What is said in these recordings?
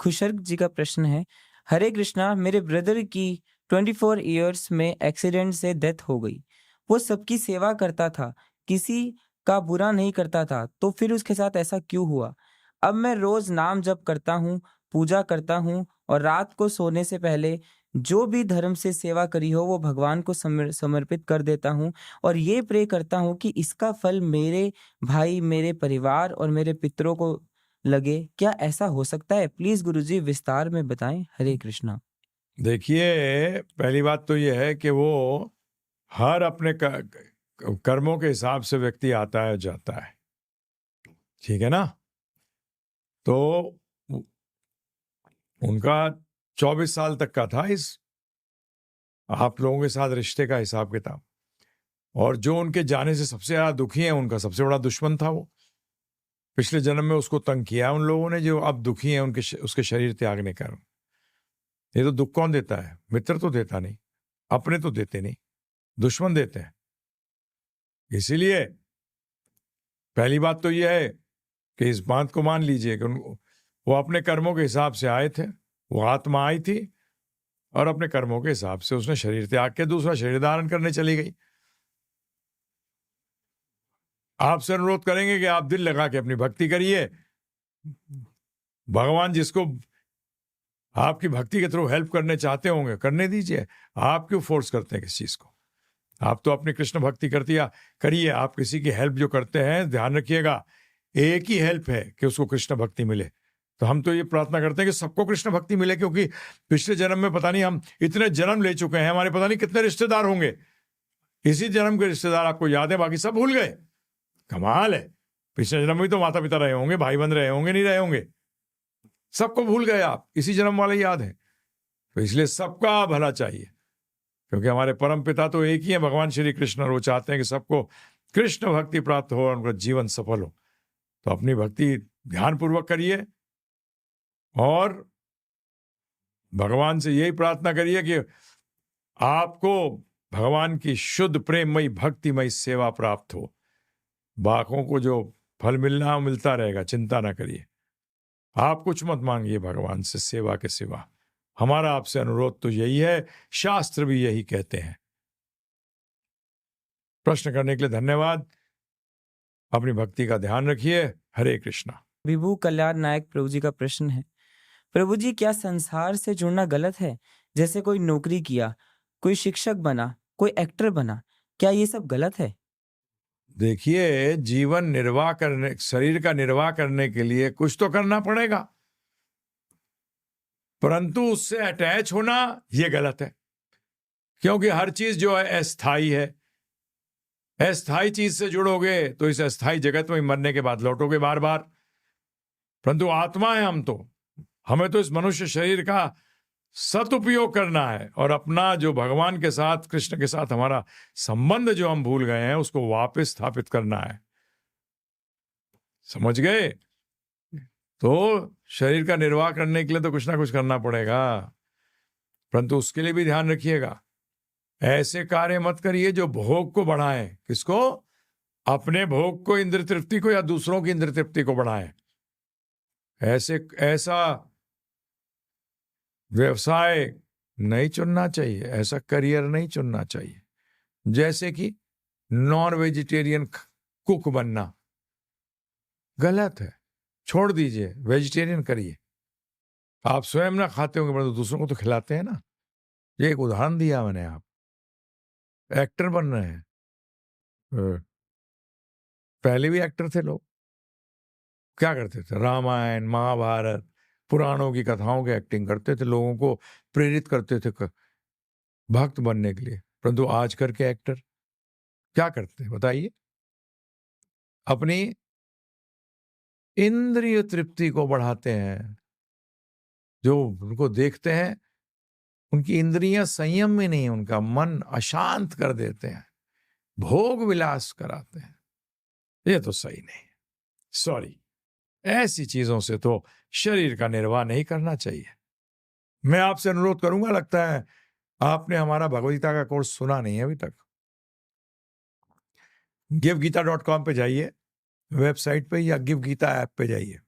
खुशर्ग जी का प्रश्न है, हरे कृष्णा, मेरे ब्रदर की 24 इयर्स में एक्सीडेंट से डेथ हो गई। वो सबकी सेवा करता था, किसी का बुरा नहीं करता था, तो फिर उसके साथ ऐसा क्यों हुआ? अब मैं रोज नाम जप करता हूँ, पूजा करता हूँ और रात को सोने से पहले जो भी धर्म से सेवा करी हो वो भगवान को समर्पित कर देता हूँ और ये प्रे करता हूँ कि इसका फल मेरे भाई, मेरे परिवार और मेरे पितरों को लगे। क्या ऐसा हो सकता है? प्लीज गुरुजी विस्तार में बताएं। हरे कृष्णा। देखिए, पहली बात तो यह है कि वो हर अपने कर्मों के हिसाब से व्यक्ति आता है जाता है, ठीक है ना। तो उनका 24 साल तक का था इस आप लोगों के साथ रिश्ते का हिसाब किताब, और जो उनके जाने से सबसे ज्यादा दुखी है उनका सबसे बड़ा दुश्मन था वो। पिछले जन्म में उसको तंग किया उन लोगों ने, जो अब दुखी है उसके शरीर त्यागने का। ये तो दुख कौन देता है? मित्र तो देता नहीं, अपने तो देते नहीं, दुश्मन देते हैं। इसीलिए पहली बात तो यह है कि इस बात को मान लीजिए कि वो अपने कर्मों के हिसाब से आए थे, वो आत्मा आई थी और अपने कर्मों के हिसाब से उसने शरीर त्याग के दूसरा शरीर धारण करने चली गई। आपसे अनुरोध करेंगे कि आप दिल लगा के अपनी भक्ति करिए। भगवान जिसको आपकी भक्ति के थ्रू हेल्प करने चाहते होंगे करने दीजिए। आप क्यों फोर्स करते हैं किस चीज को? आप तो अपनी कृष्ण भक्ति करिए। आप किसी की हेल्प जो करते हैं, ध्यान रखिएगा, एक ही हेल्प है कि उसको कृष्ण भक्ति मिले। तो हम तो ये प्रार्थना करते हैं कि सबको कृष्ण भक्ति मिले, क्योंकि पिछले जन्म में पता नहीं हम इतने जन्म ले चुके हैं, हमारे पता नहीं कितने रिश्तेदार होंगे। इसी जन्म के रिश्तेदार आपको याद है, बाकी सब भूल गए। कमाल है, पिछले जन्म में तो माता पिता रहे होंगे, भाई बंद रहे होंगे, नहीं रहे होंगे, सबको भूल गए आप, इसी जन्म वाले याद है। तो इसलिए सबका भला चाहिए, क्योंकि हमारे परम पिता तो एक ही है, भगवान श्री कृष्ण, और वो चाहते हैं कि सबको कृष्ण भक्ति प्राप्त हो और उनका जीवन सफल हो। तो अपनी भक्ति ध्यानपूर्वक करिए और भगवान से यही प्रार्थना करिए कि आपको भगवान की शुद्ध प्रेममयी भक्तिमयी सेवा प्राप्त हो। बाकों को जो फल मिलना है वो मिलता रहेगा, चिंता ना करिए। आप कुछ मत मांगिए भगवान से सेवा के सिवा। हमारा आपसे अनुरोध तो यही है, शास्त्र भी यही कहते हैं। प्रश्न करने के लिए धन्यवाद। अपनी भक्ति का ध्यान रखिए। हरे कृष्णा। विभू कल्याण नायक प्रभु जी का प्रश्न है, प्रभु जी, क्या संसार से जुड़ना गलत है? जैसे कोई नौकरी किया, कोई शिक्षक बना, कोई एक्टर बना, क्या ये सब गलत है? देखिए, जीवन निर्वाह करने, शरीर का निर्वाह करने के लिए कुछ तो करना पड़ेगा, परंतु उससे अटैच होना यह गलत है, क्योंकि हर चीज जो है अस्थाई है। अस्थाई चीज से जुड़ोगे तो इस अस्थाई जगत में मरने के बाद लौटोगे बार बार। परंतु आत्मा है हम तो, हमें तो इस मनुष्य शरीर का सदुपयोग करना है और अपना जो भगवान के साथ, कृष्ण के साथ हमारा संबंध जो हम भूल गए हैं उसको वापस स्थापित करना है। समझ गए? तो शरीर का निर्वाह करने के लिए तो कुछ ना कुछ करना पड़ेगा, परंतु उसके लिए भी ध्यान रखिएगा, ऐसे कार्य मत करिए जो भोग को बढ़ाएं। किसको? अपने भोग को, इंद्र तृप्ति को, या दूसरों की इंद्र तृप्ति को बढ़ाएं। ऐसा व्यवसाय नहीं चुनना चाहिए, ऐसा करियर नहीं चुनना चाहिए। जैसे कि नॉन वेजिटेरियन कुक बनना गलत है, छोड़ दीजिए, वेजिटेरियन करिए। आप स्वयं ना खाते होंगे परंतु दूसरों को तो खिलाते हैं ना। ये एक उदाहरण दिया मैंने। आप एक्टर बन रहे हैं, पहले भी एक्टर थे लोग, क्या करते थे? रामायण, महाभारत, पुराणों की कथाओं की एक्टिंग करते थे, लोगों को प्रेरित करते थे भक्त बनने के लिए। परंतु आज करके एक्टर क्या करते हैं बताइए? अपनी इंद्रिय तृप्ति को बढ़ाते हैं। जो उनको देखते हैं उनकी इंद्रियां संयम में नहीं, उनका मन अशांत कर देते हैं, भोग विलास कराते हैं। ये तो सही नहीं, सॉरी। ऐसी चीजों से तो शरीर का निर्वाह नहीं करना चाहिए। मैं आपसे अनुरोध करूंगा, लगता है आपने हमारा भगवद्गीता का कोर्स सुना नहीं है अभी तक। givegita.com पे जाइए, वेबसाइट पे, या गिव गीता ऐप पे जाइए।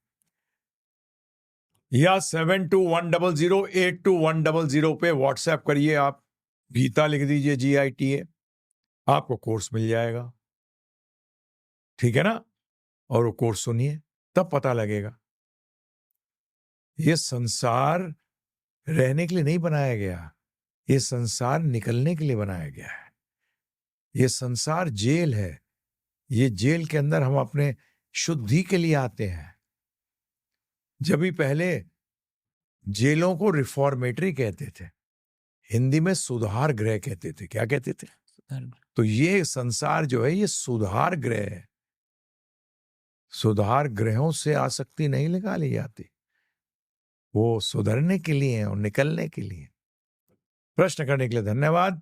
या 7210082100 पे व्हाट्सएप करिए। आप गीता लिख दीजिए, GITA, आपको कोर्स मिल जाएगा। ठीक है ना? और वो कोर्स सुनिए, तब पता लगेगा। ये संसार रहने के लिए नहीं बनाया गया, ये संसार निकलने के लिए बनाया गया है। ये संसार जेल है, ये जेल के अंदर हम अपने शुद्धि के लिए आते हैं। जब भी पहले जेलों को रिफॉर्मेटरी कहते थे, हिंदी में सुधार गृह कहते थे। क्या कहते थे? तो ये संसार जो है ये सुधार गृह है। सुधार गृहों से आसक्ति नहीं निकाली जाती, वो सुधरने के लिए और निकलने के लिए। प्रश्न करने के लिए धन्यवाद।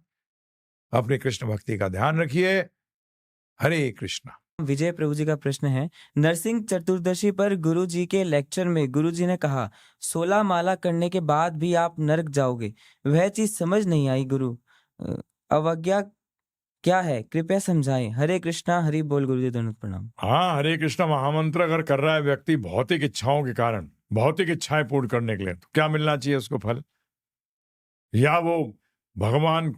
अपनी कृष्ण भक्ति का ध्यान रखिए। हरे कृष्णा। विजय प्रभु जी का प्रश्न है, नरसिंह चतुर्दशी पर गुरु जी के लेक्चर में गुरु जी ने कहा 16 माला करने के बाद भी आप नरक जाओगे। वह चीज समझ नहीं आई गुरु। अवज्ञा क्या है, कृपया समझाएं। हरे कृष्णा। हरि बोल। गुरु जी दंडवत प्रणाम। हाँ, हरे कृष्णा महामंत्र अगर कर रहा है व्यक्ति भौतिक इच्छाओं के कारण, भौतिक इच्छाएं पूर्ण करने के लिए, तो क्या मिलना चाहिए उसको फल? या वो भगवान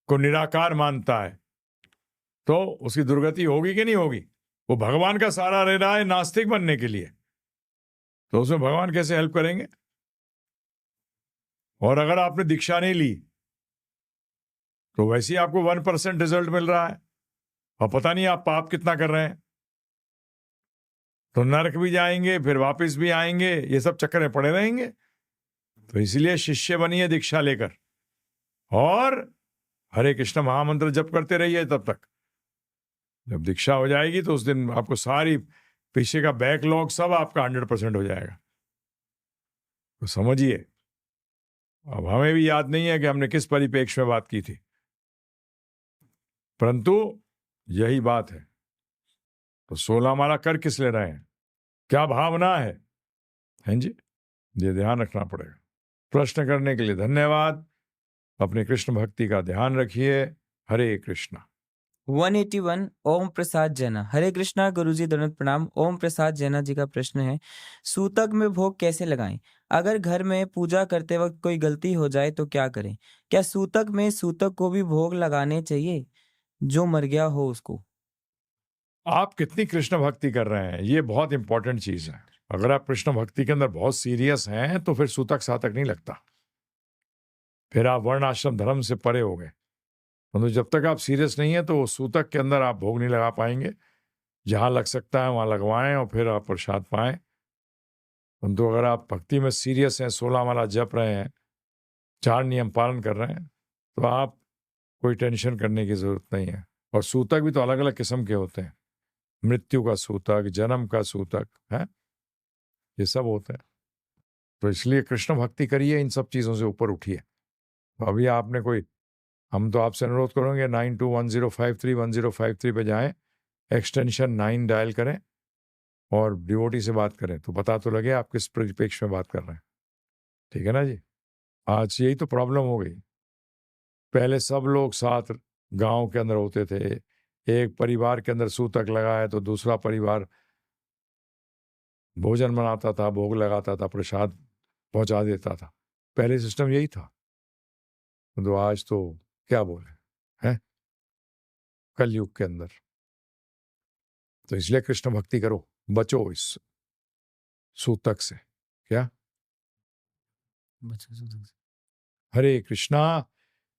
को निराकार मानता है तो उसकी दुर्गति होगी कि नहीं होगी? वो भगवान का सहारा ले रहा है नास्तिक बनने के लिए, तो उसमें भगवान कैसे हेल्प करेंगे? और अगर आपने दीक्षा नहीं ली तो वैसे ही आपको 1% रिजल्ट मिल रहा है और पता नहीं आप पाप कितना कर रहे हैं। तो नरक भी जाएंगे, फिर वापस भी आएंगे, ये सब चक्कर में पड़े रहेंगे। तो इसलिए शिष्य बनिए दीक्षा लेकर, और हरे कृष्ण महामंत्र जप करते रहिए तब तक। जब दीक्षा हो जाएगी तो उस दिन आपको सारी पीछे का बैकलॉग सब आपका 100% हो जाएगा। तो समझिए, अब हमें भी याद नहीं है कि हमने किस परिप्रेक्ष्य में बात की थी, परंतु यही बात है। तो 16 माला कर किस ले रहे हैं, क्या भावना है, हैं जी? ये ध्यान रखना पड़ेगा। प्रश्न करने के लिए धन्यवाद। अपने कृष्ण भक्ति का ध्यान रखिए। हरे कृष्णा। 181 ओम प्रसाद जैना। हरे कृष्णा गुरु जी दंडवत प्रणाम। ओम प्रसाद जैना जी का प्रश्न है, सूतक में भोग कैसे लगाएं? अगर घर में पूजा करते वक्त कोई गलती हो जाए तो क्या करें? क्या सूतक में सूतक को भी भोग लगाने चाहिए जो मर गया हो उसको? आप कितनी कृष्ण भक्ति कर रहे हैं, ये बहुत इंपॉर्टेंट चीज है। अगर आप कृष्ण भक्ति के अंदर बहुत सीरियस हैं तो फिर सूतक सातक नहीं लगता, फिर आप वर्ण आश्रम धर्म से परे हो गए। परंतु जब तक आप सीरियस नहीं है तो सूतक के अंदर आप भोग नहीं लगा पाएंगे। जहां लग सकता है वहां लगवाएं और फिर आप प्रसाद पाएं। परंतु अगर आप भक्ति में सीरियस हैं, 16 माला जप रहे हैं, 4 नियम पालन कर रहे हैं, तो आप कोई टेंशन करने की जरूरत नहीं है। और सूतक भी तो अलग अलग किस्म के होते हैं, मृत्यु का सूतक, जन्म का सूतक है, ये सब होते हैं। तो इसलिए कृष्ण भक्ति करिए, इन सब चीजों से ऊपर उठिए। तो अभी आपने कोई, हम तो आपसे अनुरोध करेंगे 9210531053 पे जाएं, एक्सटेंशन 9 डायल करें और डिवोटी से बात करें, तो पता तो लगे आप किस परिप्रेक्ष्य में बात कर रहे हैं। ठीक है ना जी? आज यही तो प्रॉब्लम हो गई। पहले सब लोग साथ गांव के अंदर होते थे, एक परिवार के अंदर सूतक लगा है तो दूसरा परिवार भोजन बनाता था, भोग लगाता था, प्रसाद पहुंचा देता था। पहले सिस्टम यही था। तो आज तो क्या बोले हैं, कलयुग के अंदर। तो इसलिए कृष्ण भक्ति करो, बचो इस सूतक से। क्या? हरे कृष्णा।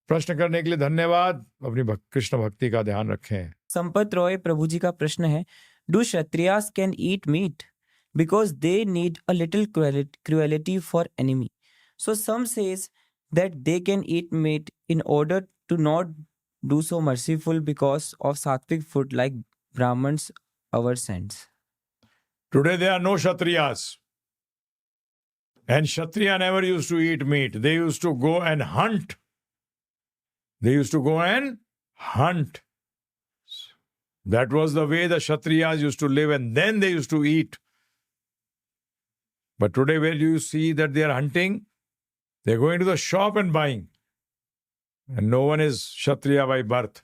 प्रश्न करने के लिए धन्यवाद। अपनी कृष्ण भक्ति का ध्यान रखें। संपत रॉय प्रभु जी का प्रश्न है, do Kshatriyas can eat meat because they need a little cruelty for enemy? So some says that they can eat meat in order to not do so merciful because of sattvic food like Brahmins our saints. Today there are no Kshatriyas. And Kshatriya never used to eat meat. They used to go and hunt. They used to go and hunt. That was the way the Kshatriyas used to live, and then they used to eat. But today where do you see that they are hunting? They're going to the shop and buying. And no one is Kshatriya by birth.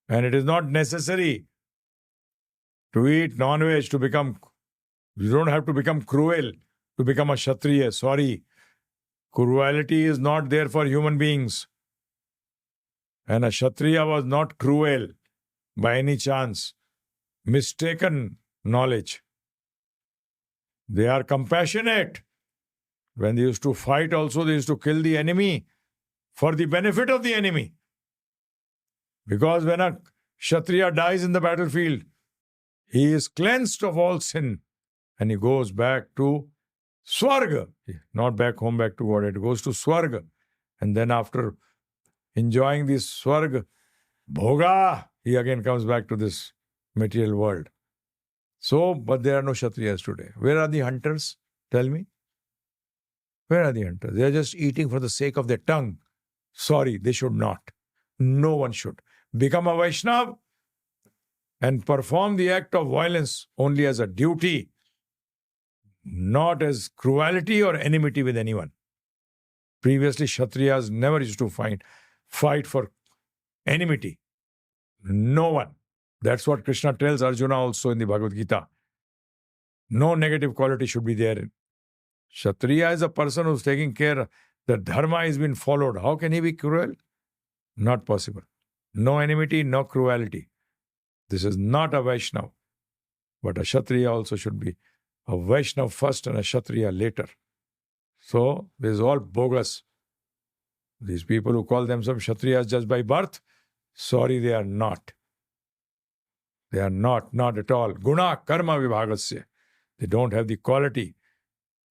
And it is not necessary to eat non-veg to become, you don't have to become cruel to become a Kshatriya. Sorry, cruelty is not there for human beings. And a Kshatriya was not cruel by any chance. Mistaken knowledge. They are compassionate. When they used to fight also, they used to kill the enemy for the benefit of the enemy. Because when a Kshatriya dies in the battlefield, he is cleansed of all sin and he goes back to Swarga. Not back home, back to God. It goes to Swarga. And then after enjoying this Swarga, Bhoga, he again comes back to this material world. So, but there are no Kshatriyas today. Where are the hunters? Tell me. Where are the hunters? They are just eating for the sake of their tongue. Sorry, they should not. No one should. Become a Vaishnav and perform the act of violence only as a duty, not as cruelty or enmity with anyone. Previously, Kshatriyas never used to fight for enmity. No one. That's what Krishna tells Arjuna also in the Bhagavad Gita. No negative quality should be there. Kshatriya is a person who's taking care that dharma is being followed. How can he be cruel? Not possible. No enmity, no cruelty. This is not a Vaishnav. But a Kshatriya also should be a Vaishnav first and a Kshatriya later. So, this is all bogus. These people who call themselves Kshatriyas just by birth, sorry, they are not. They are not at all. Guna karma vibhagasya. They don't have the quality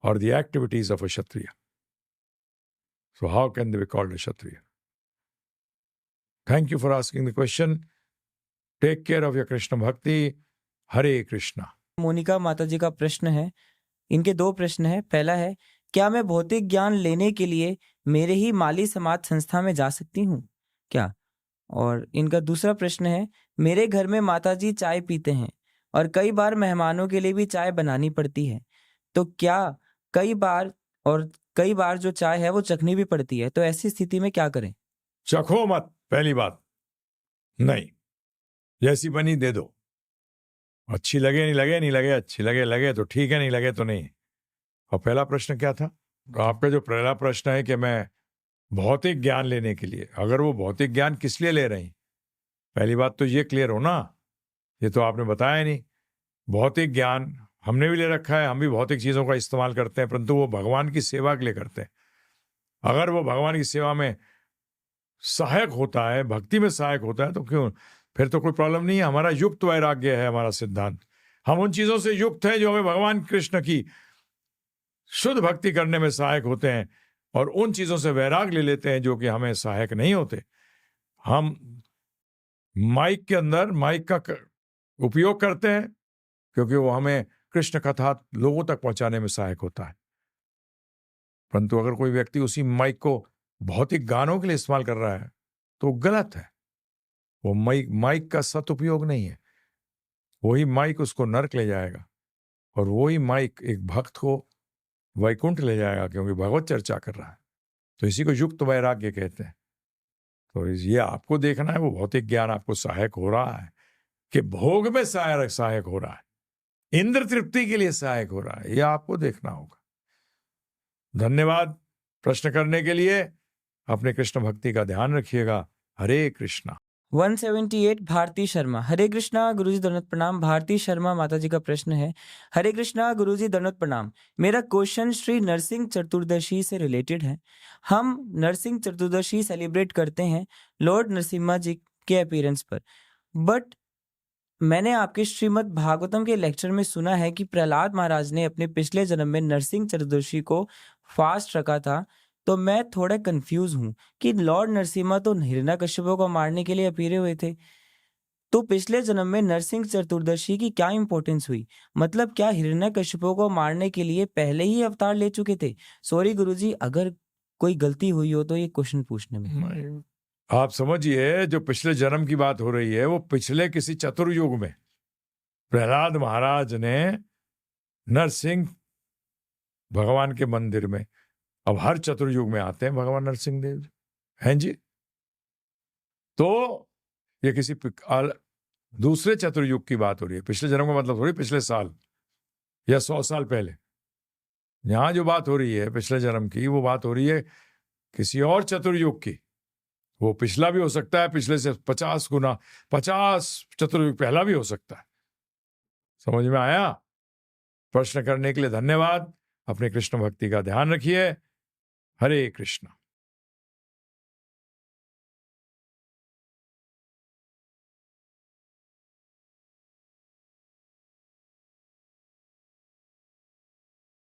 or the activities of a Kshatriya. So how can they be called a Kshatriya? Thank you for asking the question. Take care of your Krishna Bhakti. Hare Krishna. Monika माता जी का प्रश्न है, इनके दो प्रश्न है। पहला है, क्या मैं भौतिक ज्ञान लेने के लिए मेरे ही माली समाज संस्था में जा सकती हूँ क्या? और इनका दूसरा प्रश्न है, मेरे घर में माता जी चाय पीते हैं और कई बार मेहमानों के लिए भी चाय बनानी पड़ती है, तो क्या कई बार जो चाय है वो चखनी भी पड़ती है, तो ऐसी स्थिति में क्या करें? चखो मत, पहली बात। नहीं, जैसी बनी दे दो। अच्छी लगे नहीं लगे, अच्छी लगे तो ठीक है, नहीं लगे तो नहीं। और पहला प्रश्न क्या था? आपका जो पहला प्रश्न है कि मैं भौतिक ज्ञान लेने के लिए, अगर वो भौतिक ज्ञान किस लिए ले रही, पहली बात तो ये क्लियर हो ना, ये तो आपने बताया नहीं। भौतिक ज्ञान हमने भी ले रखा है, हम भी भौतिक चीज़ों का इस्तेमाल करते हैं, परंतु वो भगवान की सेवा के लिए करते हैं। अगर वो भगवान की सेवा में सहायक होता है, भक्ति में सहायक होता है, तो क्यों, फिर तो कोई प्रॉब्लम नहीं है। हमारा युक्त वैराग्य है हमारा सिद्धांत। हम उन चीज़ों से युक्त हैं जो हमें भगवान कृष्ण की शुद्ध भक्ति करने में सहायक होते हैं, और उन चीज़ों से वैराग ले लेते हैं जो कि हमें सहायक नहीं होते। हम माइक के अंदर माइक का उपयोग करते हैं क्योंकि वो हमें कृष्ण कथा लोगों तक पहुंचाने में सहायक होता है, परंतु अगर कोई व्यक्ति उसी माइक को भौतिक गानों के लिए इस्तेमाल कर रहा है तो गलत है। वो माइक का सदुपयोग नहीं है। वही माइक उसको नरक ले जाएगा और वही माइक एक भक्त को वैकुंठ ले जाएगा, क्योंकि भगवत चर्चा कर रहा है। तो इसी को युक्त वैराग्य कहते हैं। तो ये आपको देखना है, वो भौतिक ज्ञान आपको सहायक हो रहा है कि भोग में सहायक हो रहा है, इंद्र तृप्ति के लिए सहायक हो रहा है, ये आपको देखना होगा। धन्यवाद प्रश्न करने के लिए। अपने कृष्ण भक्ति का ध्यान रखिएगा। हरे कृष्णा। 178 भारती शर्मा। हरे कृष्णा गुरुजी दंडवत प्रणाम। भारती शर्मा माता जी का प्रश्न है, हरे कृष्णा गुरुजी दंडवत प्रणाम। मेरा क्वेश्चन श्री नरसिंह चतुर्दशी से रिलेटेड है। हम नरसिंह चतुर्दशी सेलिब्रेट करते हैं लॉर्ड नरसिम्हा जी के अपीयरेंस पर, बट मैंने आपके श्रीमद् भागवतम के लेक्चर में सुना है कि प्रहलाद महाराज ने अपने पिछले जन्म में नरसिंह चतुर्दशी को फास्ट रखा था। तो मैं थोड़ा कंफ्यूज हूँ कि लॉर्ड नरसिम्हा तो हिरण्यकश्यपों को मारने के लिए अपीरे हुए थे, तो पिछले जन्म में नरसिंह चतुर्दशी की क्या इंपॉर्टेंस हुई? मतलब क्या हिरण्यकश्यपों को मारने के लिए पहले ही अवतार ले चुके थे? सॉरी गुरुजी, अगर कोई गलती हुई हो तो ये क्वेश्चन पूछने में। आप समझिए, जो पिछले जन्म की बात हो रही है वो पिछले किसी चतुर्युग में प्रहलाद महाराज ने नरसिंह भगवान के मंदिर में, अब हर चतुर्युग में आते हैं भगवान नरसिंह देव हैं जी, तो ये किसी दूसरे चतुर्युग की बात हो रही है। पिछले जन्म का मतलब थोड़ी पिछले साल या 100 साल पहले। यहाँ जो बात हो रही है पिछले जन्म की, वो बात हो रही है किसी और चतुर्युग की। वो पिछला भी हो सकता है, पिछले से 50 गुना, 50 चतुर्युग पहला भी हो सकता है। समझ में आया? प्रश्न करने के लिए धन्यवाद। अपने कृष्ण भक्ति का ध्यान रखिए। हरे कृष्ण।